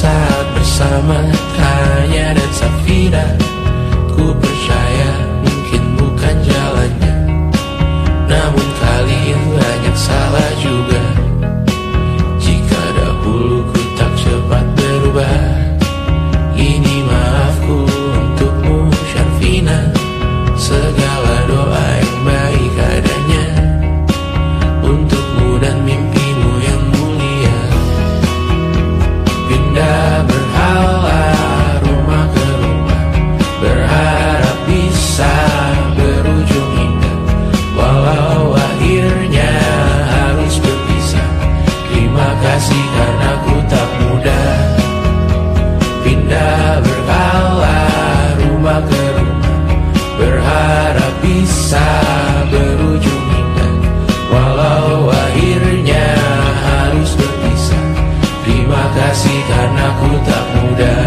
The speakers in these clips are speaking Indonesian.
saat bersama Tanya dan Safira. Ku percaya mungkin bukan jalannya, namun kali ini banyak salah juga. Jika dahulu ku tak cepat berubah, ini maafku untukmu Syarfina. Segala doa yang baik adanya untukmu dan mimpimu yang mulia. Pindah berhala rumah ke rumah, berharap bisa berujung indah. Walau akhirnya harus berpisah, terima kasih karena ku tak mudah. Pindah berhala rumah ke rumah, berharap bisa berujung indah. Walau akhirnya harus berpisah, terima kasih karena ku tak mudah.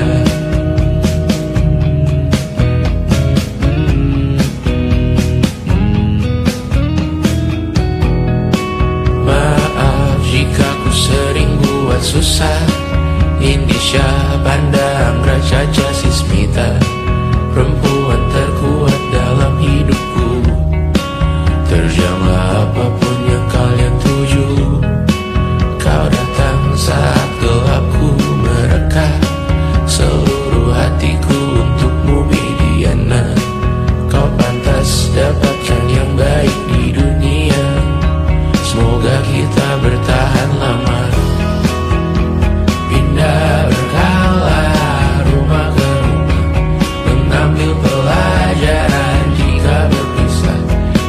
Maaf jika ku sering buat susah. Indisha Banda Anggra Caca Sismita, perempuan terkuat dalam hidupku. Terjanglah apapun yang kalian tuju. Kau datang saat gelapku mereka, seluruh hatiku untukmu Bidiana. Kau pantas dapatkan yang baik di dunia, semoga kita bertahan lama. Pindah berkala rumah ke rumah, mengambil pelajaran jika berpisah.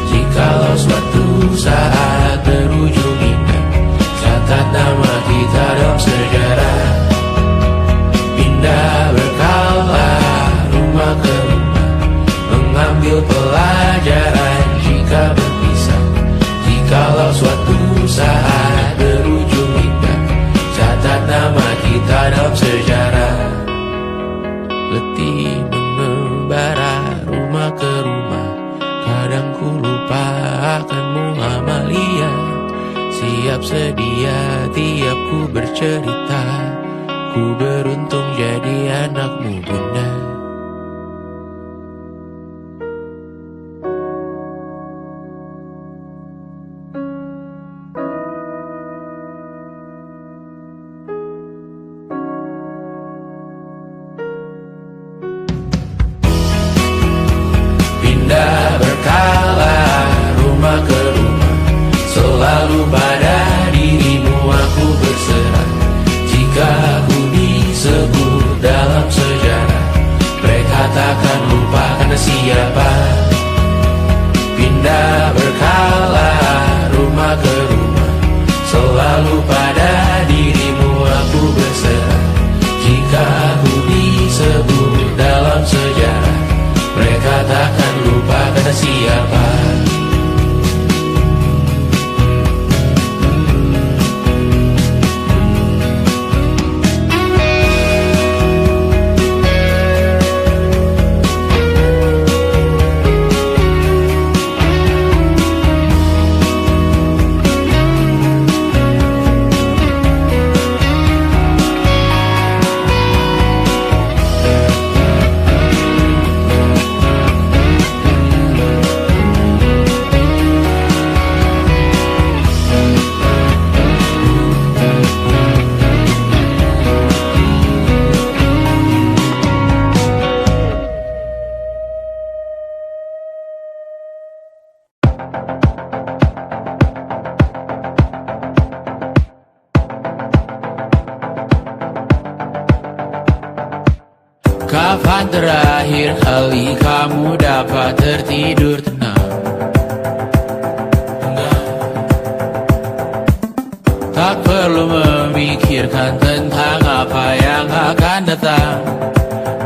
Jikalau suatu saat berujung indah, catat nama kita dalam sejarah. Pindah berkala rumah ke rumah, mengambil pelajaran jika berpisah. Jikalau suatu saat berujung indah, catat nama kita dalam sejarah. Letih mengembara rumah ke rumah, kadang ku lupa akanmu Amalia. Siap sedia tiap ku bercerita, ku beruntung jadi anakmu bunda. Pindah berkala rumah ke rumah, selalu pada dirimu aku berserah. Jika aku disebut dalam sejarah, mereka takkan lupa karena siapa. Pindah berkala rumah ke rumah, selalu pada dirimu aku berserah. Jika aku disebut dalam sejarah, mereka takkan lupa kata siapa. Kapan terakhir kali kamu dapat tertidur tenang? Tak perlu memikirkan tentang apa yang akan datang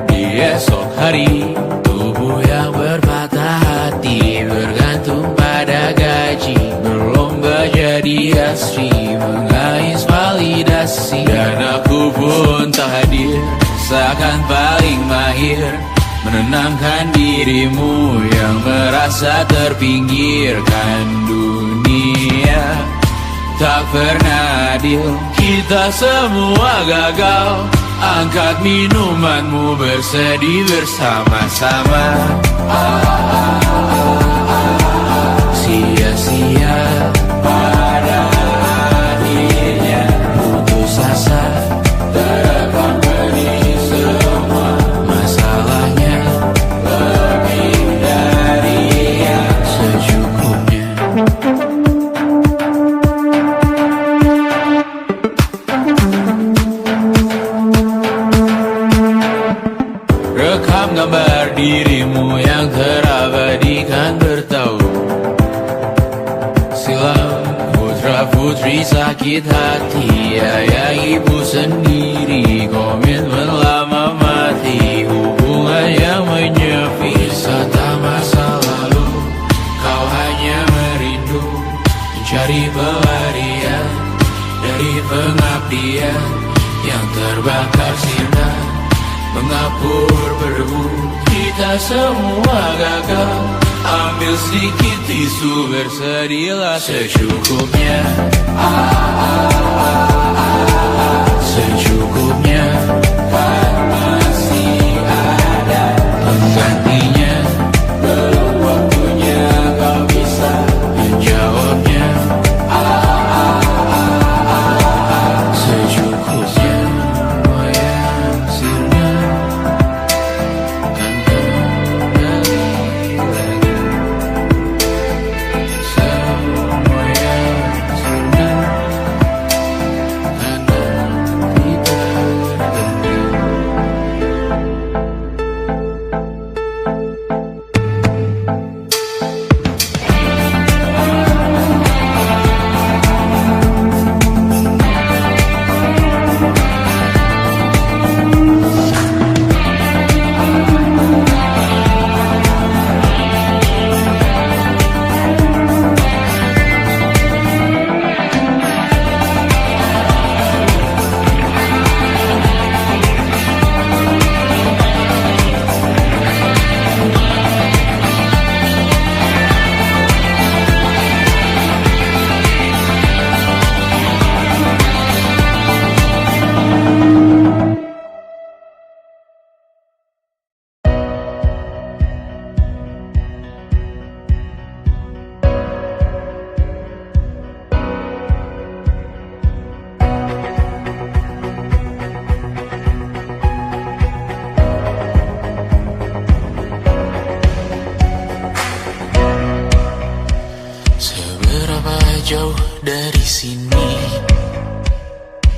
di esok hari. Tubuh yang berpatah hati bergantung pada gaji, berlomba jadi asri, mengais validasi. Dan aku pun tak hadir, seakan paling mahir menenangkan dirimu yang merasa terpinggirkan dunia. Tak pernah adil, kita semua gagal. Angkat minumanmu bersedih bersama-sama. Sia-sia pada akhirnya putus asa, terekam benih semua masalahnya, lebih dari yang secukupnya. Rekam gambar dirimu yang terabadikan bertahun silam. Putra-putri sakit hati, ayah ibu sendiri, komitmen lama mati, hubungan yang menyepi. Wisata masa lalu, kau hanya merindu, mencari pelarian dari pengabdian yang terbakar sinar, mengapur berdebu. Kita semua gagal, ambil sedikit tisu, bersedihlah secukupnya. Secukupnya, kan masih ada penggantinya. Belum waktunya kau bisa menjawabnya. Secukupnya, wayang sirna kan kembali lagi. Semua yang sirna kan nanti terganti. Seberapa jauh dari sini,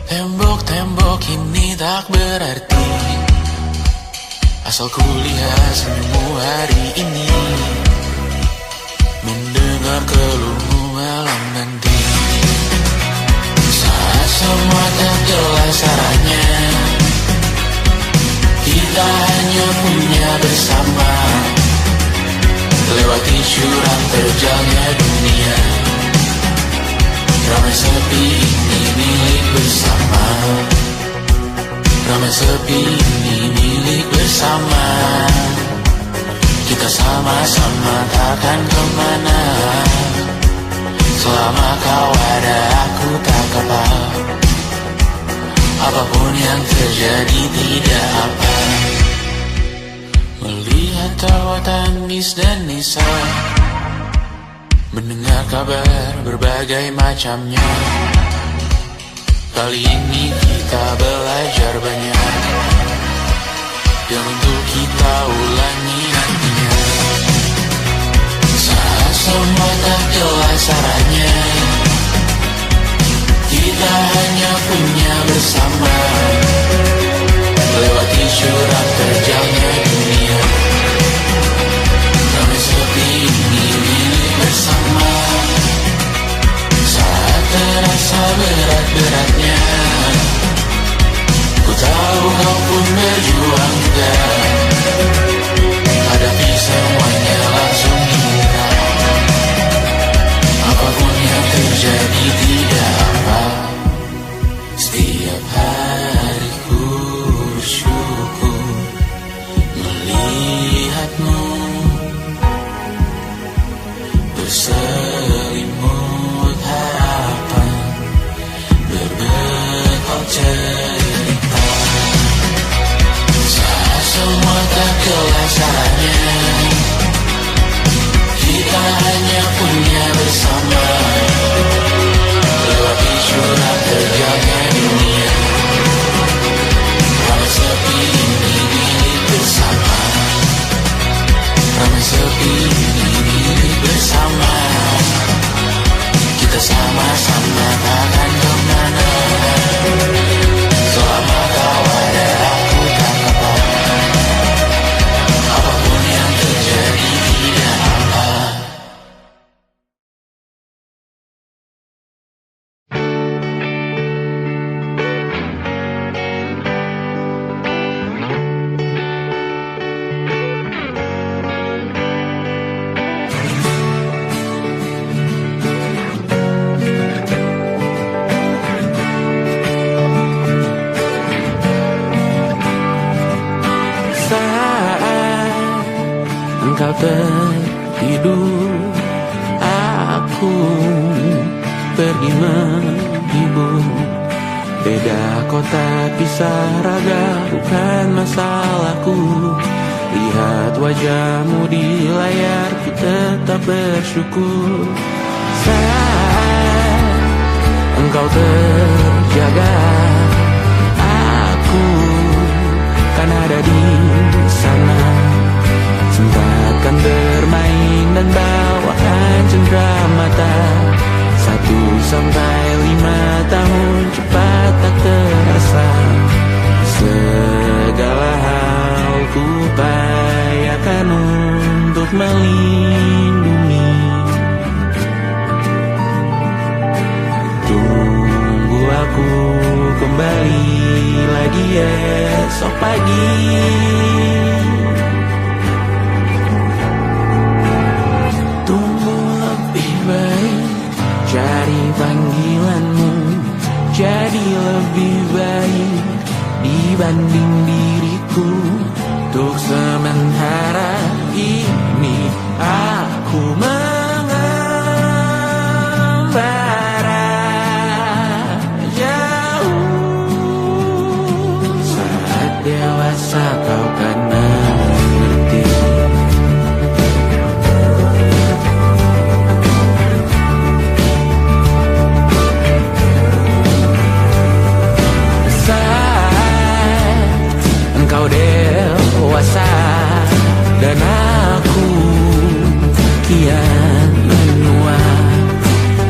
tembok-tembok ini tak berarti, asal ku lihat senyummu hari ini, mendengar keluhmu malam nanti. Saat semua tak jelas arahnya, kita hanya punya bersama, lewati jurang terjalnya dunia. Ramai sepi ini milik bersama, ramai sepi ini milik bersama. Kita sama-sama takkan kemana, selama kau ada aku tak apa. Apapun yang terjadi tidak apa. Melihat tawa tangis dan nisa, mendengar kabar berbagai macamnya. Kali ini kita belajar banyak, yang untuk kita ulangi nantinya. Saat semua tak jelas arahnya, kita hanya punya bersama, lewati jurang terjalnya dunia. Ramai sepi ini milik bersama, saat terasa berat-beratnya, ku tahu kau pun berjuang juga. Hadapi semuanya langsung kita, apapun yang terjadi tidak apa. Setiap hari ku bersyukur Engkau tertidur, aku pergi menghibur. Beda kota, pisah raga, bukan masalahku. Lihat wajahmu di layar, ku tetap bersyukur. Saat engkau terjaga, aku kan ada di sana. Sempatkan bermain dan bawaan cenderamata. 1-5 tahun cepat tak terasa. Segala hal ku upayakan untuk melindungi. Tunggu aku kembali lagi esok pagi. Tunggu lebih baik, cari panggilanmu jadi lebih baik dibanding diriku. Untuk sementara ini aku mengembara jauh. Saat dewasa kau kan mengerti. Engkau dewasa dan aku kian menua.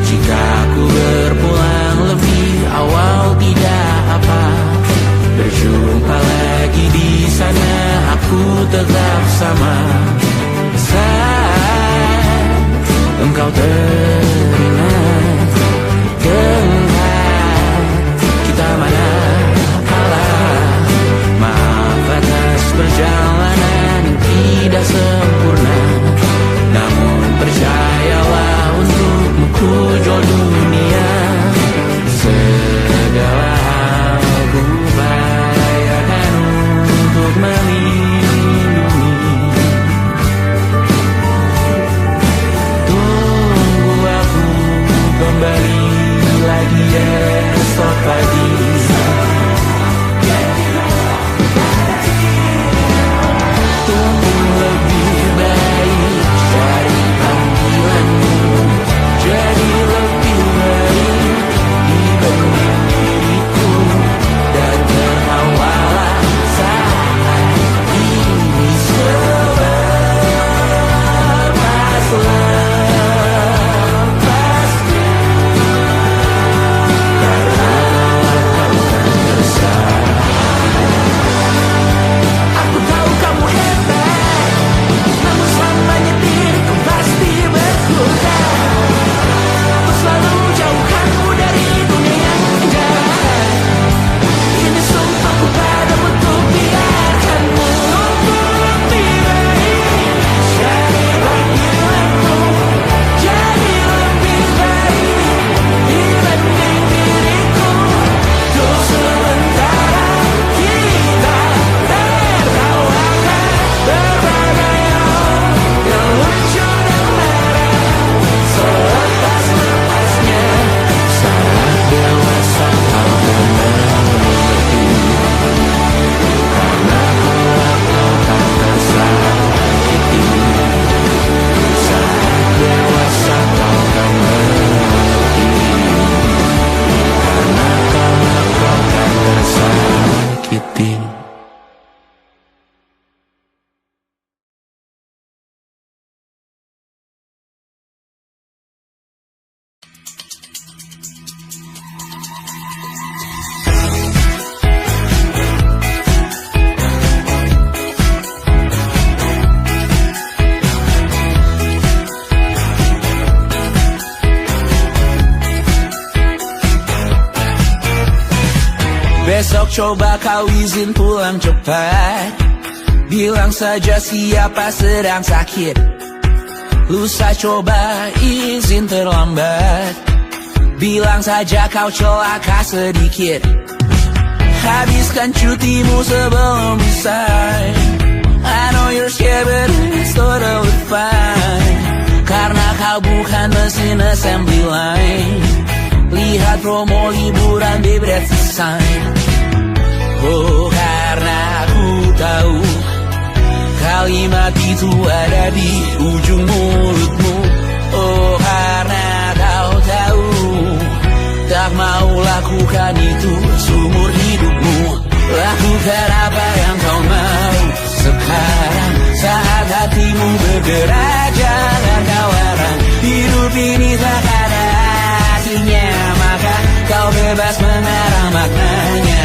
Jika aku berpulang lebih awal tidak apa. Berjumpa lagi di sana, aku tetap sama. Saat engkau teringat, dengar kita mana perjalanan tidak sempurna, namun percayalah untukmu ku jual dunia. Segala hal ku upayakan untuk melindungi. Tunggu aku kembali lagi esok pagi. Besok coba kau izin pulang cepat. Bilang saja siapa sedang sakit. Lusa coba izin terlambat. Bilang saja kau celaka sedikit. Habiskan cutimu sebelum bisa. I know you're scared but it's totally fine. Karena kau bukan mesin assembly line. Lihat promo liburan baby that's the sign. Oh karena aku tahu kalimat itu ada di ujung mulutmu. Oh karena kau tahu tak mau lakukan itu seumur hidupmu. Lakukan apa yang kau mau sekarang saat hatimu bergerak. Jangan kau larang, hidup ini tak ada artinya, maka kau bebas mengarang maknanya.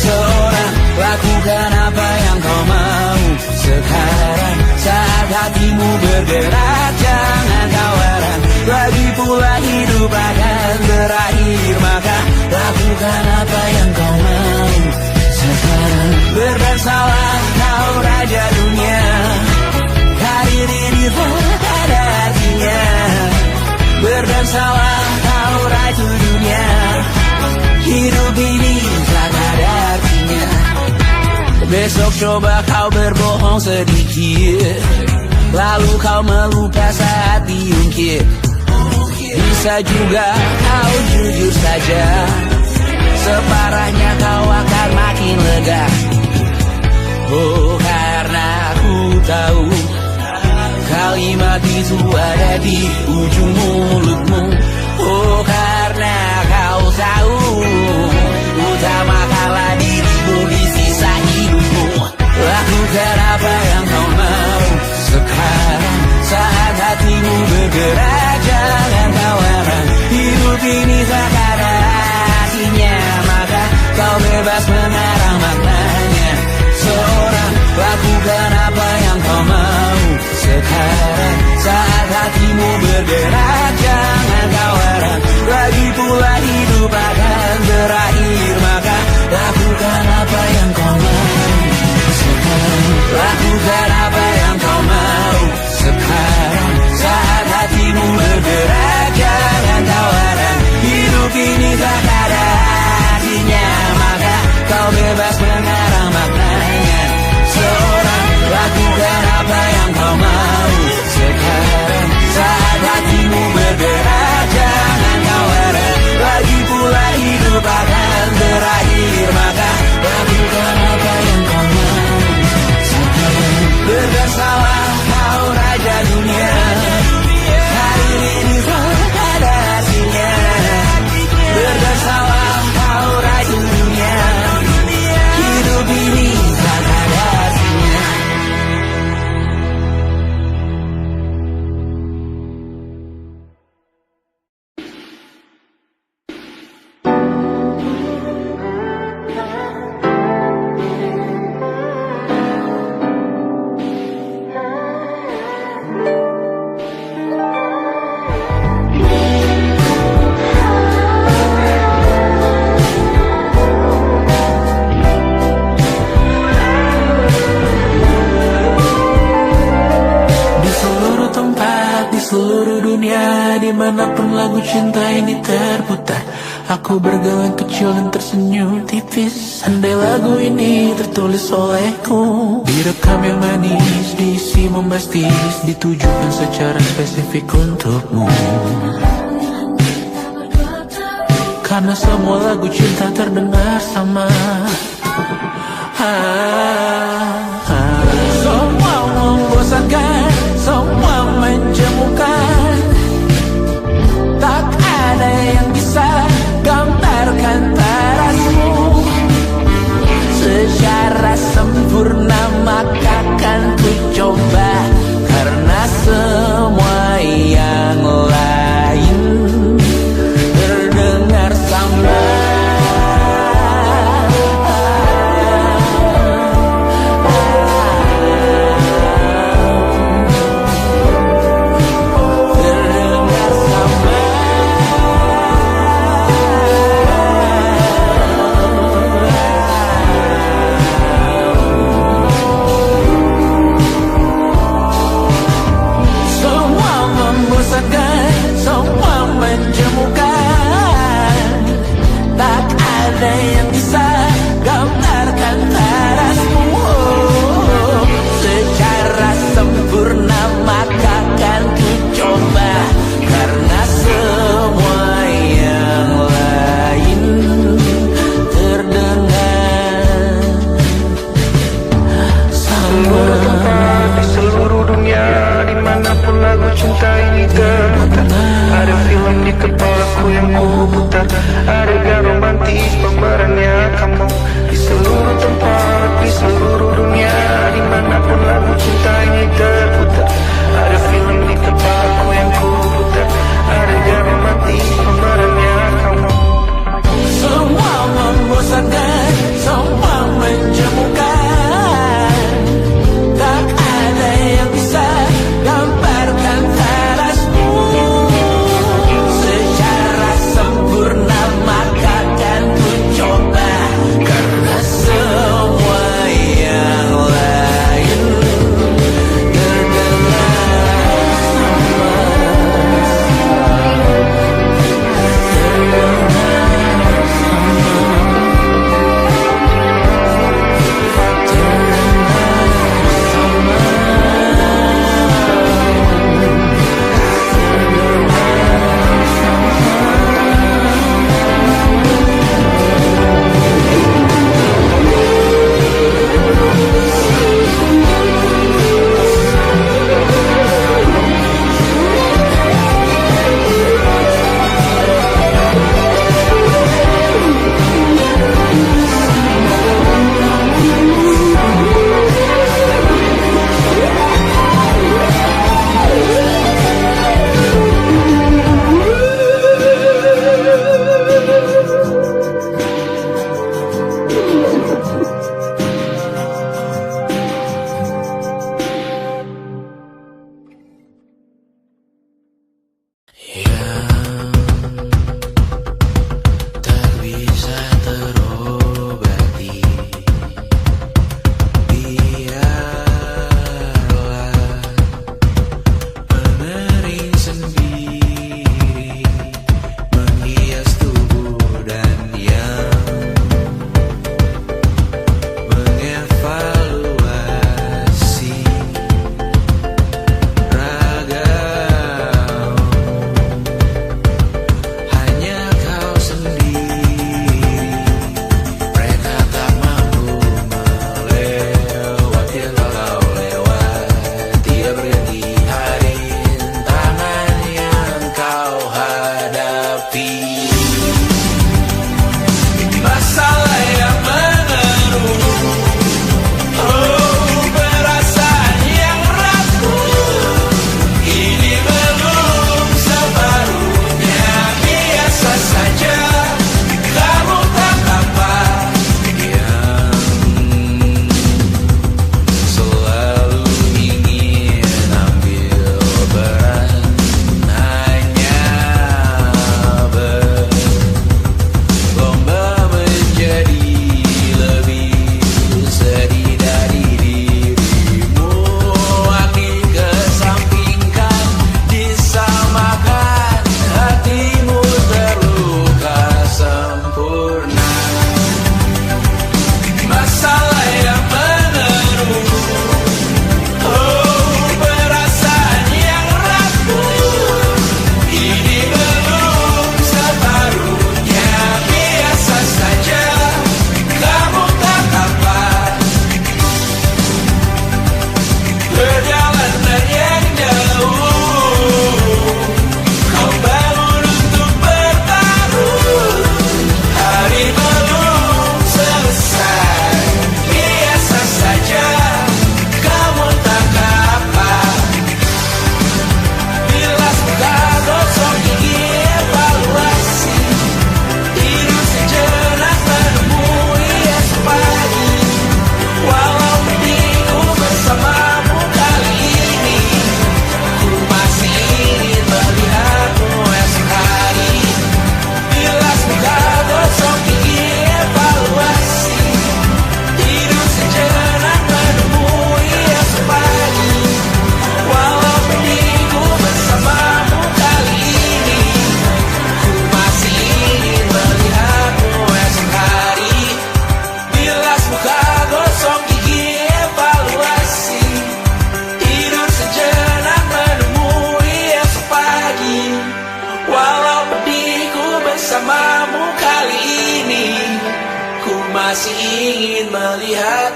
Seorang lakukan apa yang kau mau sekarang saat hatimu bergerak. Jangan kau larang, lagi pula hidup akan berakhir, maka lakukan apa yang kau mau sekarang. Berdansalah kau raja dunia, karir ini tak ada artinya. Berdansalah kau ratu dunia, hidup ini tak ada artinya. Besok coba kau berbohong sedikit, lalu kau melupa saat diungkit. Bisa juga kau jujur saja, separahnya kau akan makin lega. Oh karena aku tahu kalimat itu ada di ujung mulutmu. Oh karena kau tahu utamakanlah dirimu di sisa hidupmu. Lakukan apa yang kau mau sekarang saat hatimu bergerak. Jangan kau larang, hidup ini tak ada artinya, maka kau bebas mengarang maknanya. Seorang lakukan apa yang kau mau sekarang saat hatimu bergerak. Jangan kau larang, lagi pula hidup akan berakhir, maka lakukan apa yang kau mau sekarang. Lakukan apa yang kau mau sekarang saat hatimu bergerak. Jangan kau larang, hidup ini tak ada artinya, maka kau bebas mengarang maknanya. Seorang lakukan apa yang kau mau sekarang saat hatimu bergerak. Jangan kau larang, lagi pula hidup akan berakhir, maka lakukan apa yang kau mau sekarang. Berdansalah kau raja dunia, hari ini tak ada artinya. Berdansalah kau raja dunia, hidup ini tak ada artinya. Dimanapun lagu cinta ini terputar, aku bergawan kecil dan tersenyum tipis. Andai lagu ini tertulis olehku, direkam yang manis, diisi bombastis, ditujukan secara spesifik untukmu. Karena semua lagu cinta terdengar sama. Semua membosankan, semua menjemukan, tak ada yang bisa gambarkan tarasmu secara sempurna, maka kan ku coba. Karena semua yang lain terdengar sama.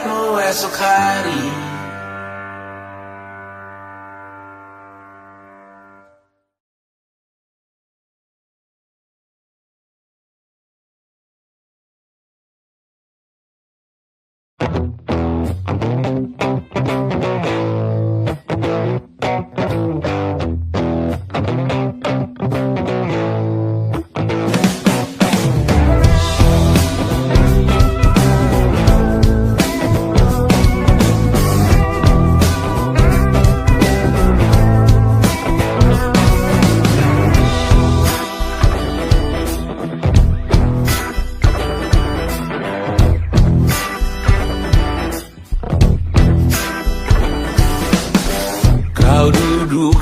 olehmu esok hari.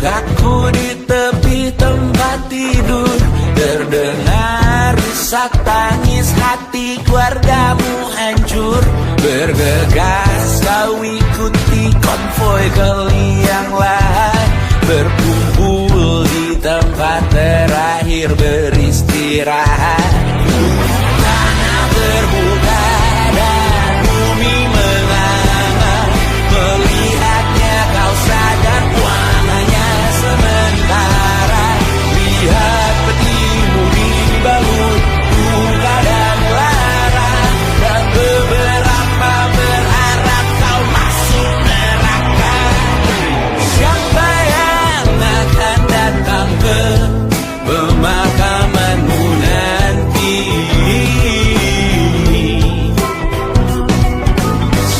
Aku di tepi tempat tidur, terdengar isak tangis hati keluargamu hancur. Bergegas kau ikuti konvoi ke liang lahat, berkumpul di tempat terakhir beristirahat. Tanah terbuka dan bumi menganga, melihatnya kau sadar hanya sementara. Lihat petimu di baut luka dan lara, dan beberapa berharap kau masuk neraka. Siapa yang akan datang ke pemakamanmu nanti?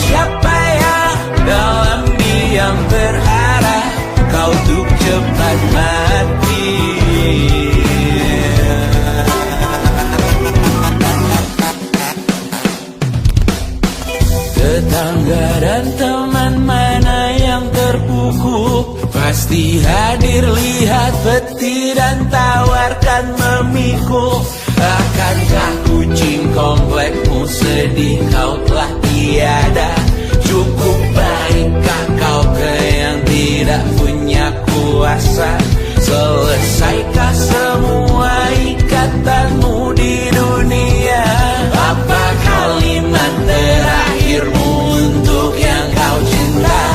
Siapa yang dalam diam berharap kau untuk cepat mati? Tetangga dan teman mana yang terpukul, pasti hadir lihat peti dan tawarkan memikul. Akankah kucing komplekmu sedih kau telah tiada? Cukup baikkah kau ke yang tidak punya kuasa? Selesaikah semua ikatanmu di dunia? Apa kalimat terakhirmu untuk yang kau cinta?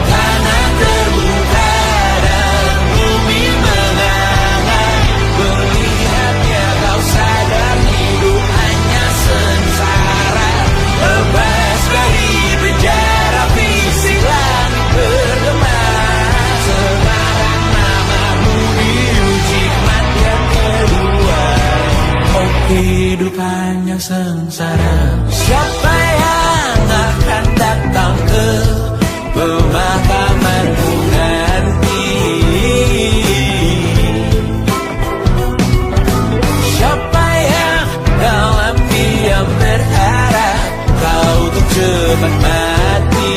Tanah terbuka dan bumi menganga, melihatnya kau sadar hidup hanya sengsara. Lepas dari penjara fisik langit bergema, sekarang namamu diuji kematian kedua. Oh, hidup hanya sengsara. Siapa yang akan datang ke pemakamanmu nanti? Siapa yang dalam diam berharap kau untuk cepat mati?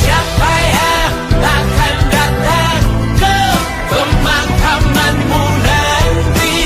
Siapa yang akan datang ke pemakamanmu nanti?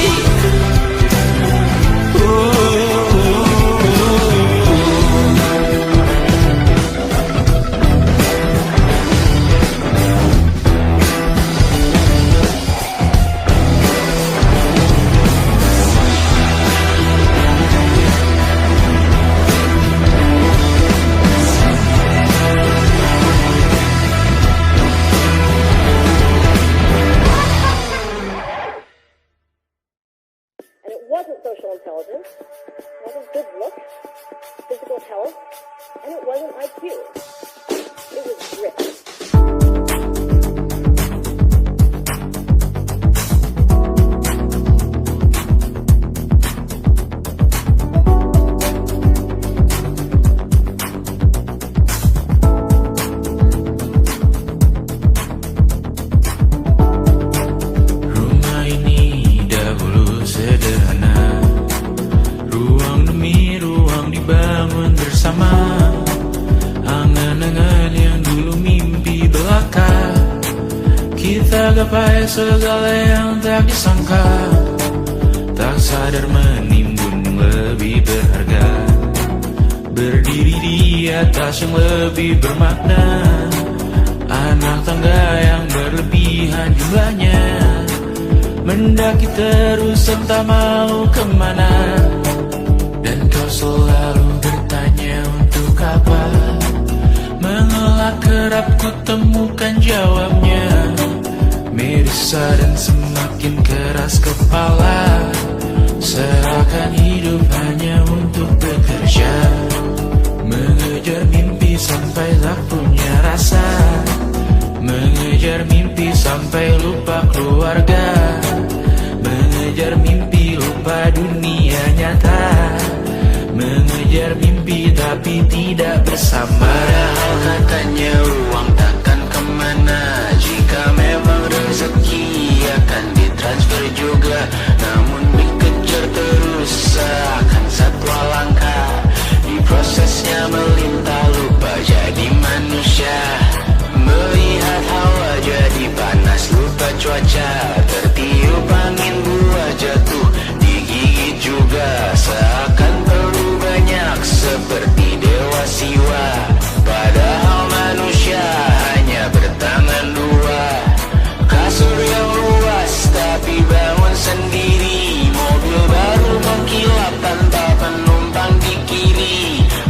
And it wasn't social intelligence, it wasn't good looks, physical health, and it wasn't IQ. It was grit. Rumah ini dahulu sederhana, ruang demi ruang dibangun bersama. Angan-angan yang dulu mimpi belaka, kita gapai segala yang tak disangka. Tak sadar menimbun lebih berharga, berdiri di atas yang lebih bermakna. Anak tangga yang berlebihan jumlahnya, mendaki terus entah mau kemana. dunia nyata, mengejar mimpi tapi tidak bersama. Padahal katanya uang takkan kemana, jika memang rezeki akan ditransfer juga. Namun dikejar terus seakan satwa langka, di prosesnya melintas lupa jadi manusia. Melihat hawa jadi panas lupa cuaca, tertiup angin buah jatuh digigit juga. Seakan perlu banyak seperti dewa siwa, padahal manusia hanya bertangan dua. Kasur yang luas tapi bangun sendiri, mobil baru mengkilap tanpa penumpang di kiri.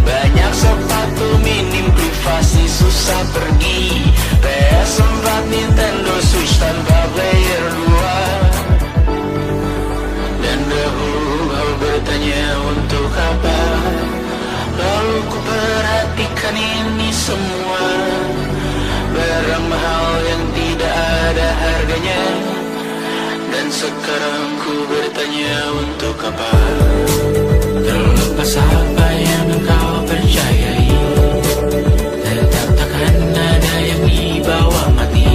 Banyak sepatu minim privasi susah pergi, PS4 Nintendo Switch tanpa player 2. Dan dahulu kau bertanya untuk apa, lalu ku perhatikan ini semua. Barang mahal yang tidak ada harganya, dan sekarang ku bertanya untuk apa. Terlepas apa yang engkau percayai, tetap takkan ada yang dibawa mati.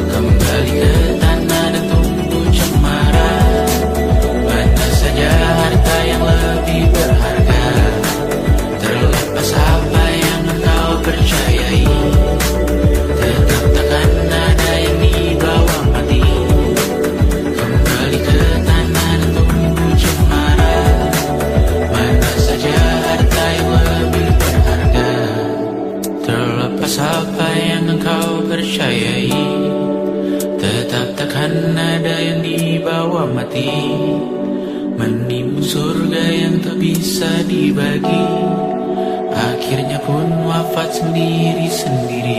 Kembali ke tanah dan tunggu cemara, mana saja harta yang lebih berharga. Terlepas apa yang engkau percayai, tetap takkan ada yang dibawa mati. Kembali ke tanah dan tunggu cemara, mana saja harta yang lebih berharga. Terlepas apa yang engkau percayai, tetap takkan ada yang dibawa mati. Menimbun surga yang tak bisa dibagi, akhirnya pun wafat sendiri-sendiri.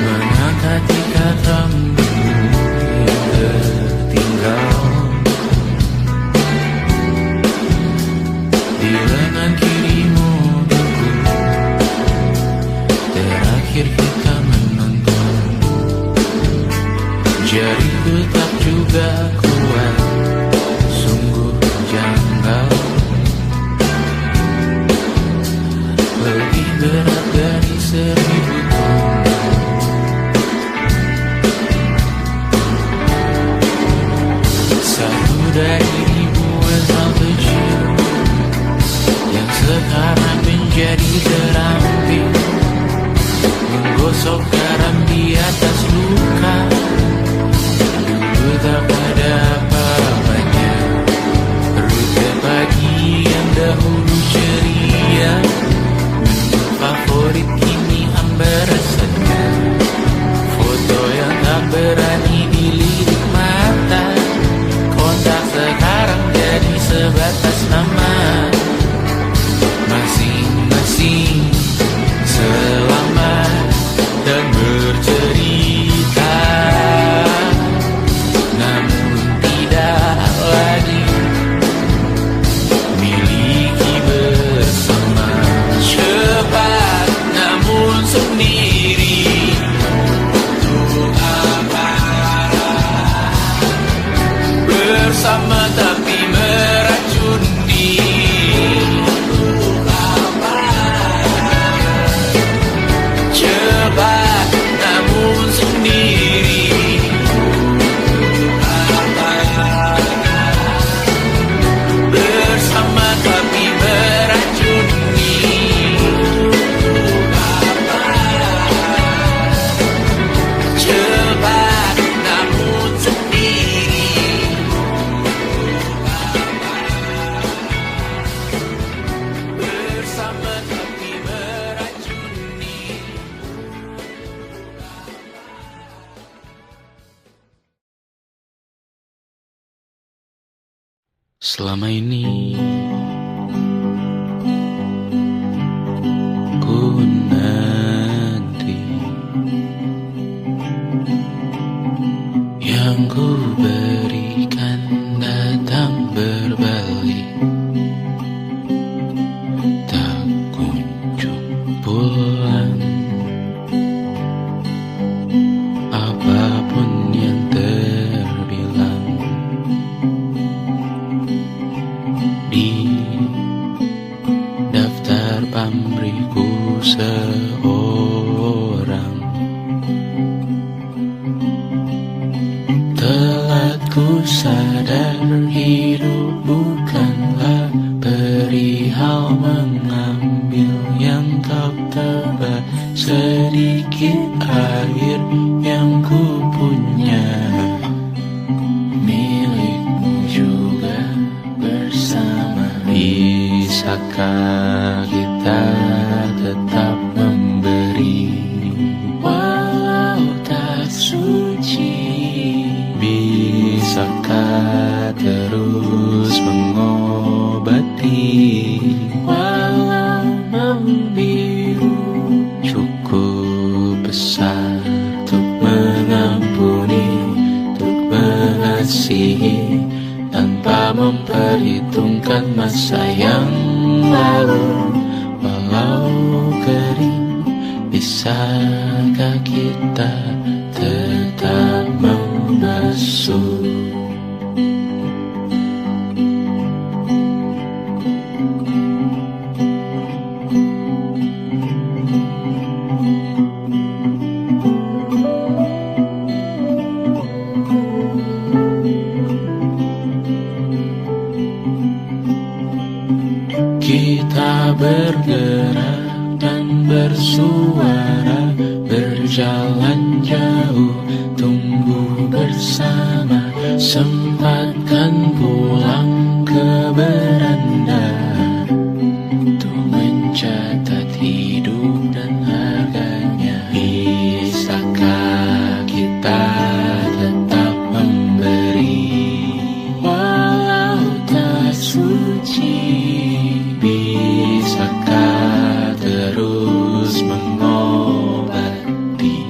Mengangkat ikat rambutmu yang tertinggal di lengan kirimu buku terakhir kita menonton. Jariku tak juga kuat, sungguh janggal. Lebih berat dari 1000 ton. Satu dari ribuan hal kecil yang sekarang menjadi terampil, menggosok garam di atas luka. Dulu tak ada apa-apanya, rute pagi yang dahulu ceria, menu favorit kini hambar rasanya. Foto yang tak berani dilirik mata, kontak sekarang jadi sebatas nama. Masing-masing selamat dan bercerita, namun tidak lagi miliki bersama. Cepat namun sendiri, untuk apa? Bersama tapi meracuni, untuk apa? Cepat namun sendiri, untuk apa? Bersama tapi meracuni, untuk apa? Cepat namun sendiri, bersama tapi meracuni. Selama ini ku nanti yang ku berikan datang berbalik, tak kunjung pulang. Apapun yang terbilang di daftar pamrihku seorang, telah ku sadar hidup bukanlah perihal mengambil yang tak tebak. Sedikit air yang ku punya milikmu juga bersama. Bisakah kita tetap memberi walau tak suci? Bisakah terus mengobati walau membiru? Cukup besar untuk mengampuni, untuk mengasihi, tanpa memperhitungkan masa yang lalu. Walau kering, bisakah kita tetap membasuh? Kita bergerak dan bersuara, berjalan jauh, tunggu bersama. Sempatkan pulang ke beranda untuk mencatat hidup dan harganya. Bisakah kita tetap memberi walau tak suci? Bisakah terus mengobati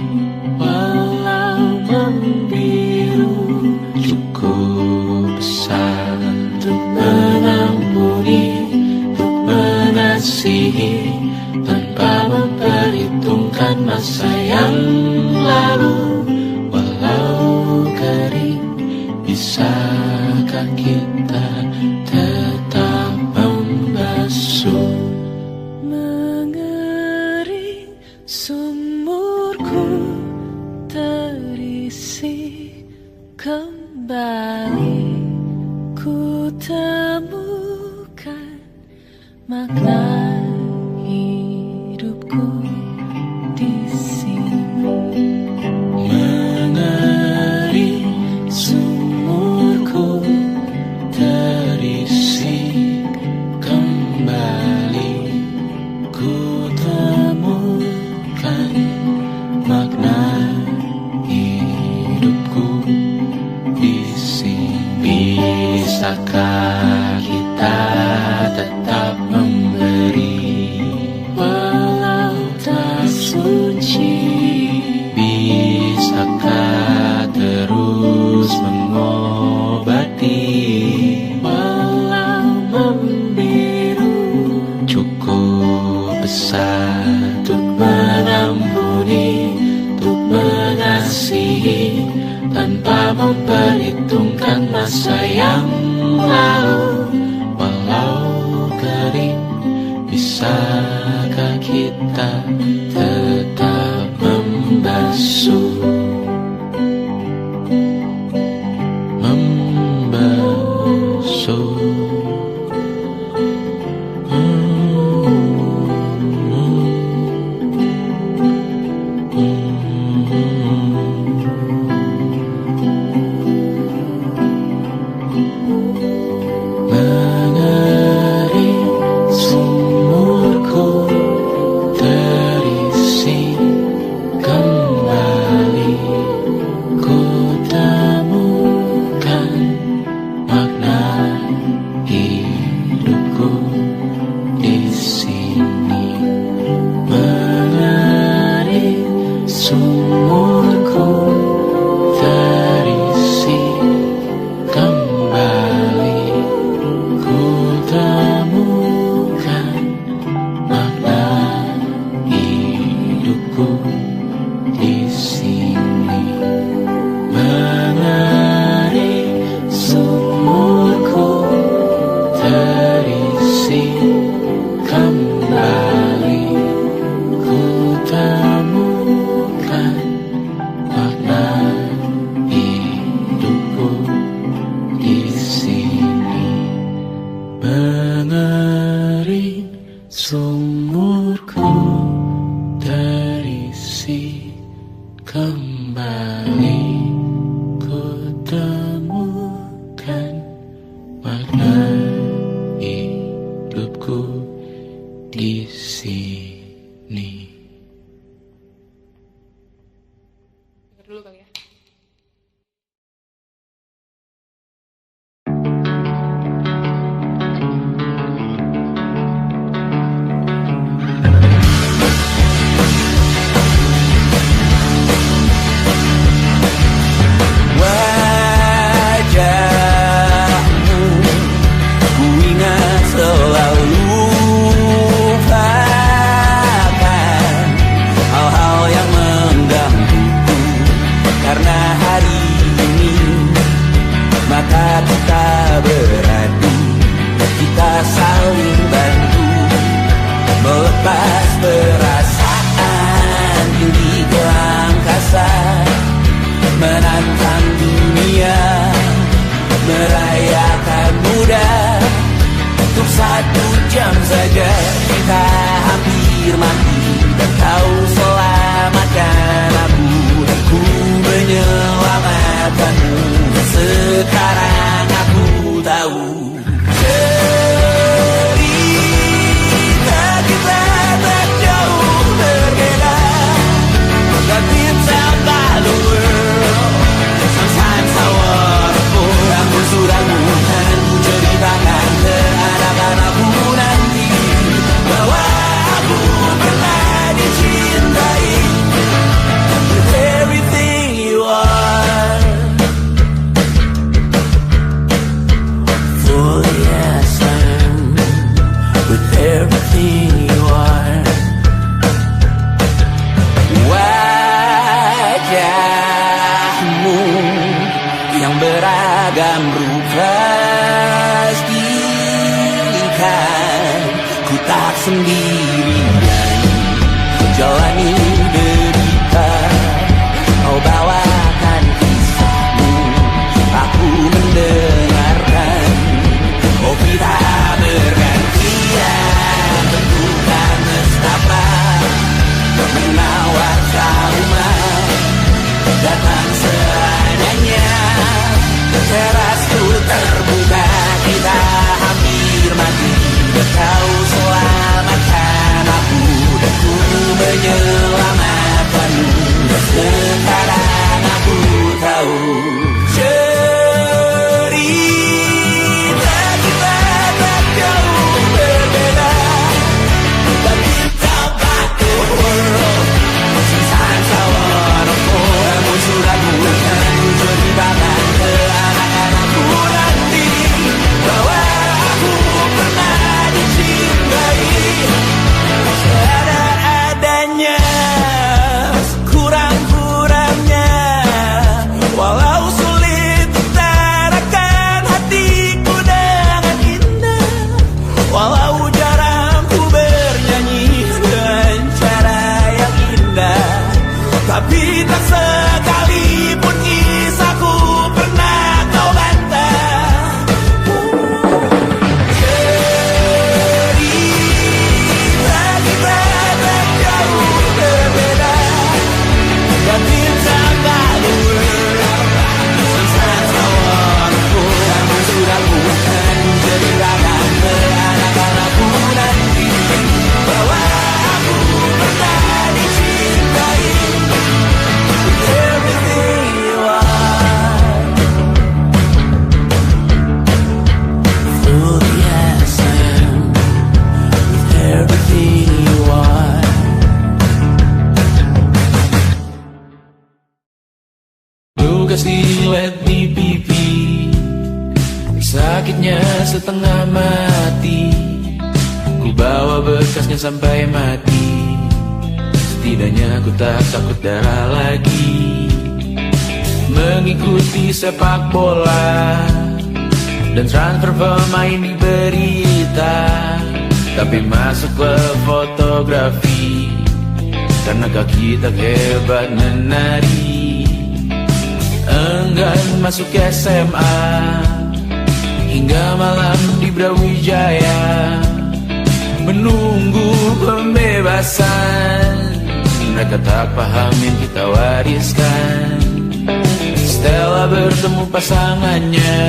walau membiru? Cukup besar untuk mengampuni, untuk mengasihi, tanpa memperhitungkan masa yang lalu. Walau kering, bisakah kita tetap membasuh? Mengering sumurku terisi kembali, ku temukan makna hidupku di sini. Mengering sumurku terisi kembali, ku temukan makna hidupku di sini. Bisakah kita tetap memberi walau tak suci? Bisakah terus mengobati walau membiru? Cukup besar untuk mengampuni, untuk mengasihi, tanpa memperhitungkan masa yang lalu. Walau kering, bisakah kita tetap membasuh? Membasuh. Mengering sumurku terisi kembali, ku temukan makna hidupku di sini. Mengering sumurku terisi kita beradu, kita saling bantu, melepas perasaan tinggi ke angkasa, menantang dunia, merayakan muda. Untuk 1 jam saja kita hampir mati, dan kau selamatkan aku, dan ku menyelamatkanmu. Sekarang aku tahu cerita kita tak jauh berbeda, but it's about the world. Sometimes I wanna fall. Aku sudah bukan ku ceritakan ke anak-anakku nanti bahwa aku pernah dicintai with everything you are. For yes, I'm with everything you are. Wajahmu yang beragam rupa pastikan ku tak sendirian jalani derita. Kau bawakan kisahmu, aku mendengarkan. Oh, kita bergantian bentukan nestapa, menawar trauma datang seadanya. Terasku terbuka, kita hampir mati, dan kau selamatkan aku, dan ku menyelamatkanmu. Sekarang aku tahu cerita kita tak jauh berbeda, but it's about the world. Sometimes I wanna fall. Namun sudah bukan ku ceritakan ke anak-anakku nanti bahwa aku pernah dicintai seadanya, kurang-kurangnya. Walau sulit utarakan hatiku dengan indah, walau jarang ku bernyanyi dengan cara yang indah, tapi tak sekalipun kisahku pernah kau bantah. Cerita kita tak jauh berbeda, but it's about the world. Sometimes I wanna fall. Namun sudah bukan ceritakan ke anak-anakku nanti bahwa aku pernah dicintai with everything you are. For yes, I am with everything you are. Luka silet di pipi, sakitnya setengah mati. Ku bawa bekasnya sampai mati, setidaknya ku tak takut darah lagi. Mengikuti sepak bola dan transfer pemain di berita, tapi masuk ke fotografi karena kaki tak hebat menari. Enggan masuk SMA hingga malam di Brawijaya, menunggu pembebasan. Mereka tak paham yang kita wariskan. Stella bertemu pasangannya,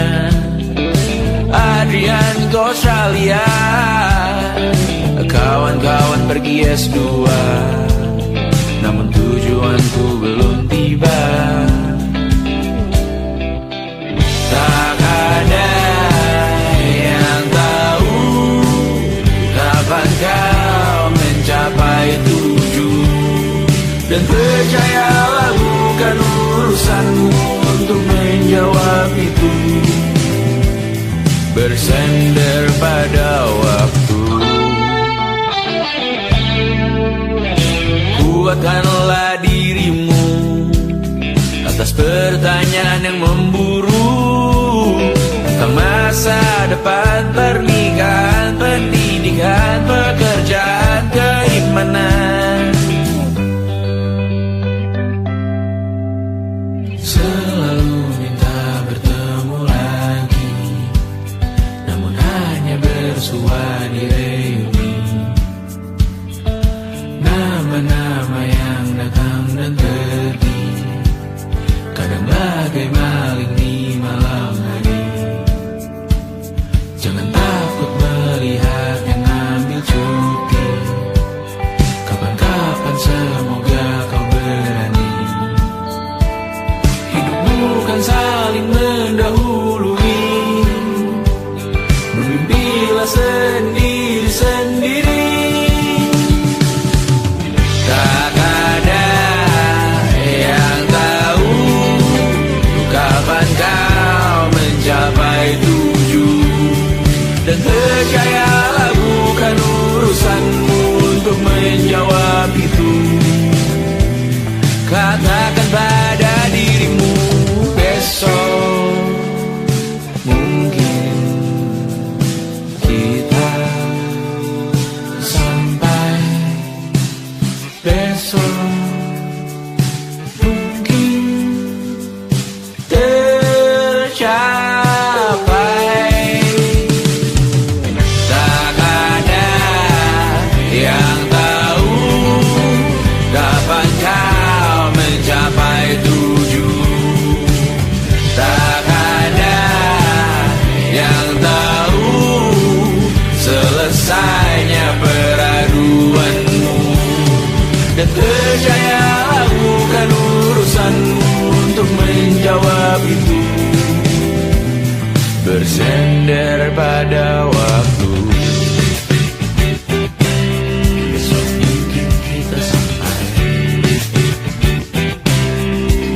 Adrian ke Australia, kawan-kawan pergi S2, namun tujuanku belum tiba. Tak ada yang tahu kapan kau mencapai tujuh, dan percayalah bukan urusanmu untuk menjawab itu. Bersender pada waktu, kuatkanlah dirimu atas pertanyaan yang memburu. depan, pernikahan, pendidikan, pekerjaan, keimanan. Selalu minta bertemu lagi, namun hanya bersua di reuni. Nama-nama yang datang dan pergi, kadang bagai maling di malam hari. Jangan takut melihat yang ambil cuti, kapan-kapan semoga kau berani. Hidup bukan saling mendahului, bermimpilah sendiri-sendiri. Tak ada yang tahu kapan kau mencapai tujuh, dan percayalah bukan urusanmu untuk menjawab itu. Katakan pada dirimu besok mungkin kita Sampai besok mungkin tercapai. Tak ada yang tahu kapan kau mencapai tujuh. Tak ada yang tahu selesainya peraduanmu, dan percayalah bukan urusanmu untuk menjawab itu. Bersender pada waktu. besok mungkin kita sampai,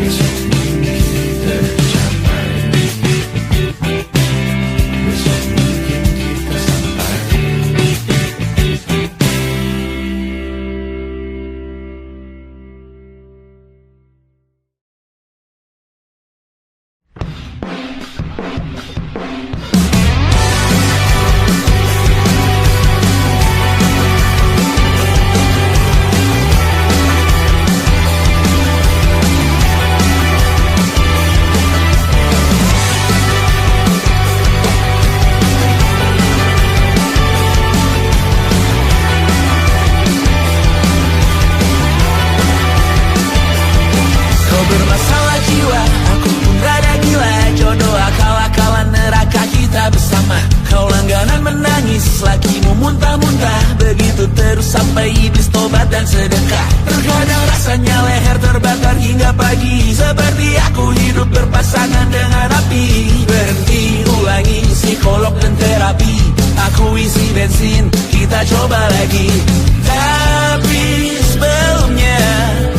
besok mungkin tercapai, besok mungkin kita sampai. Kau bermasalah jiwa, aku pun rada gila. Jodoh akal-akalan neraka kita bersama. Kau langganan menangis, lakimu muntah-muntah. Begitu terus sampai iblis tobat dan sedekah. Terkadang rasanya leher terbakar hingga pagi, seperti aku hidup berpasangan dengan api. Berhenti, ulangi psikolog dan terapi. Aku isi bensin, kita coba lagi. Tapi sebelumnya,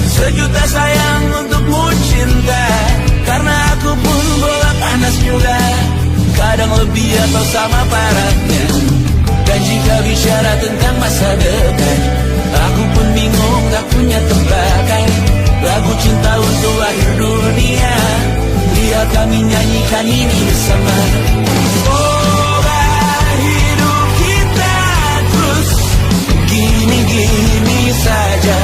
sejuta sayang untukmu cinta. Karena aku pun bola panas juga, kadang lebih atau sama parahnya. Dan jika bicara tentang masa depan, aku pun bingung tak punya tebakan. Lagu cinta untuk akhir dunia, biar kami nyanyikan ini bersama. Semoga hidup kita terus gini-gini saja,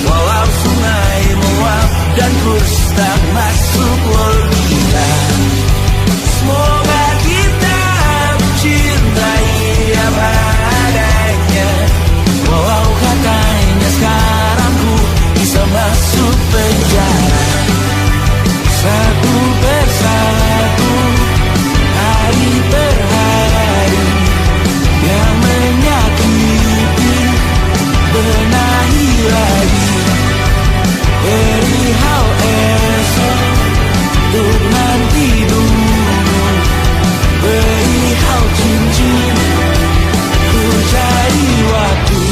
walau sungai meluap dan kurs tak masuk logika. Semoga kita mencintai apa adanya, walau katanya sekarang ku bisa masuk penjara. Satu persatu, hari per hari, yang menyakiti benahi lagi. Beri hal esok untuk nanti dulu, beri hal cincin ku cari waktu.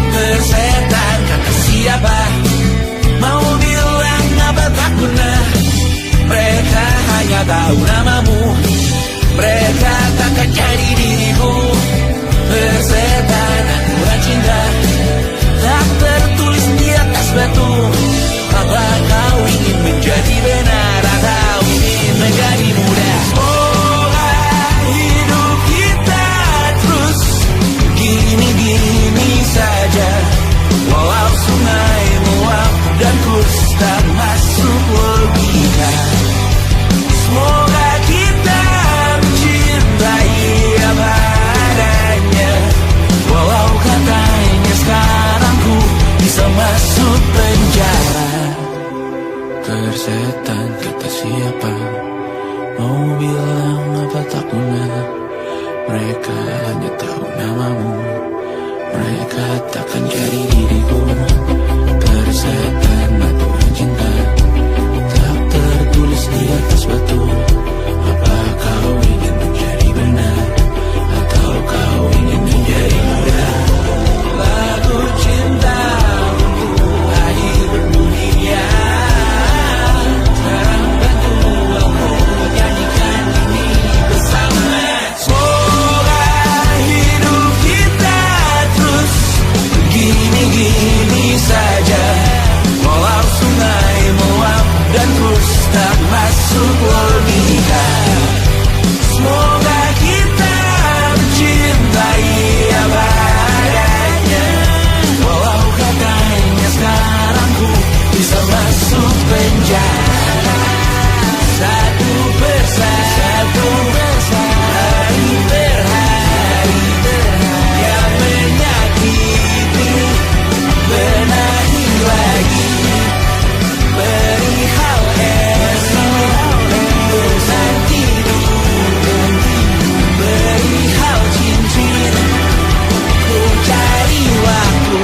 Persetan kata siapa, mau bilang apa tak guna. Mereka hanya tahu namamu, mereka takkan jadi diriku. Persetan aturan cinta tak tertulis di atas batu. Apa kau ingin menjadi benar atau ingin menjadi muda? Semoga Mau bilang apa tak guna, mereka hanya tahu namamu. Mereka takkan cari diriku, persetan aturan cinta tak tertulis di atas batu. Apa kau ingin menjadi benar, atau kau ingin menjadi muda? Lagu cinta untuk akhir dunia, sekarang bantu aku nyanyikan ini bersama. Semoga hidup kita terus begini-gini saja, walau sungai meluap dan terus tak masuk logika. Semoga kita mencintai apa adanya, walau katanya sekarang ku bisa masuk penjara. Satu persatu, hari per hari, yang menyakiti benahi lagi. Perihal esok, bosan tidur, perihal cincin, ku cari waktu.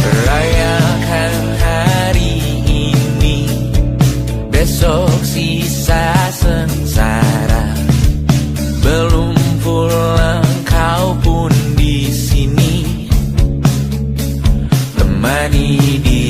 Rayakan hari ini, besok sisa sengsara. Belum pulang kau pun di sini, temani dia.